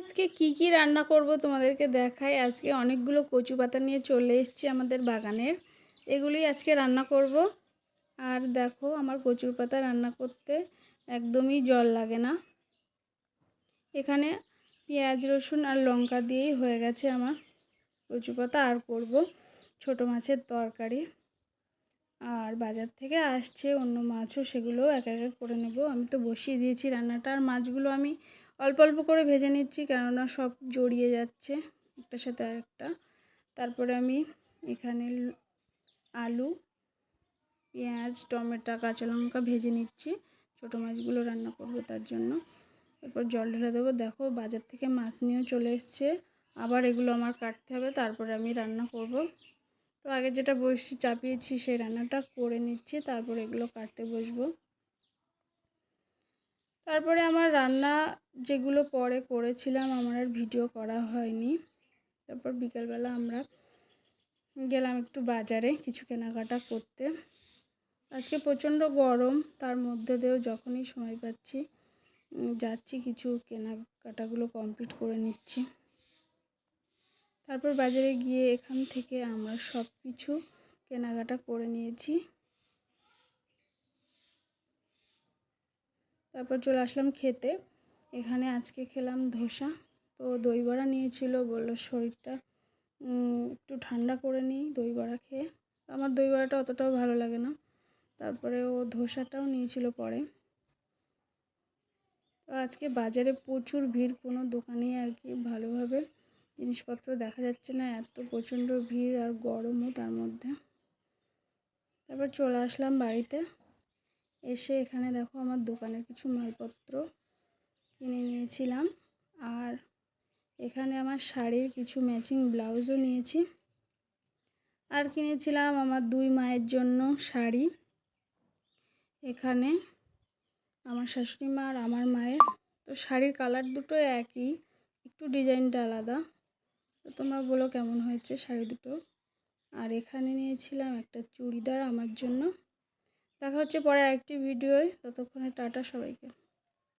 আজকে কি রান্না করব তোমাদেরকে দেখাই। আজকে অনেকগুলো কচু পাতা নিয়ে চলে এসেছি আমাদের বাগানের। এগুলি আজকে রান্না করব। আর দেখো আমার কচুর পাতা রান্না করতে একদমই জল লাগে না। এখানে পেঁয়াজ রসুন আর লঙ্কা দিয়েই হয়ে গেছে আমার কচু পাতা। আর করব ছোট মাছের তরকারি। আর বাজার থেকে আসছে অন্য মাছও, সেগুলোও এক এক করে নেব। আমি তো বসিয়ে দিয়েছি রান্নাটা। আর মাছগুলো আমি অল্প অল্প করে ভেজে নিচ্ছি, কেননা সব জড়িয়ে যাচ্ছে একটার সাথে আরেকটা। তারপরে আমি এখানে আলু, পেঁয়াজ, টমেটো, কাঁচা লঙ্কা ভেজে নিচ্ছি। ছোটো মাছগুলো রান্না করব তার জন্য। এরপর জল ঢেলে দেবো। দেখো বাজার থেকে মাছ নিয়েও চলে এসছে। আবার এগুলো আমার কাটতে হবে, তারপরে আমি রান্না করব। তো আগে যেটা চাপিয়েছি সেই রান্নাটা করে নিচ্ছি, তারপর এগুলো কাটতে বসবো। তারপরে আমার রান্না যেগুলো পরে করেছিলাম আমার আর ভিডিও করা হয়নি। তারপর বিকালবেলা আমরা গেলাম একটু বাজারে কিছু কেনাকাটা করতে। আজকে প্রচণ্ড গরম, তার মধ্যে দিয়েও যখনই সময় পাচ্ছি যাচ্ছি, কিছু কেনাকাটাগুলো কমপ্লিট করে নিচ্ছি। তারপর বাজারে গিয়ে এখান থেকে আমরা সব কিছু কেনাকাটা করে নিয়েছি। তারপর চলে আসলাম খেতে। এখানে আজকে খেলাম ধোসা। তো দই বড়া নিয়েছিল, বললো শরীরটা একটু ঠান্ডা করে নিই দই বড়া খেয়ে। আমার দই বড়াটা অতটাও ভালো লাগে না। তারপরে ও ধোসাটাও নিয়েছিল পরে। তো আজকে বাজারে প্রচুর ভিড়, কোনো দোকানেই আর কি ভালোভাবে জিনিসপত্র দেখা যাচ্ছে না, এত প্রচণ্ড ভিড় আর গরমও তার মধ্যে। তারপর চলে আসলাম বাড়িতে। এসে এখানে দেখো আমার দোকানের কিছু মালপত্র কিনে নিয়েছিলাম। আর এখানে আমার শাড়ির কিছু ম্যাচিং ব্লাউজও নিয়েছি। আর কিনেছিলাম আমার দুই মায়ের জন্য শাড়ি। এখানে আমার শাশুড়ি মা আর আমার মায়ের। তো শাড়ির কালার দুটো একই, একটু ডিজাইনটা আলাদা। তো তোমরা বলো কেমন হয়েছে শাড়ি দুটো। আর এখানে নিয়েছিলাম একটা চুড়িদার আমার জন্য। দেখা হচ্ছে পরে আরেকটি ভিডিওয়। ততক্ষণে টাটা সবাইকে।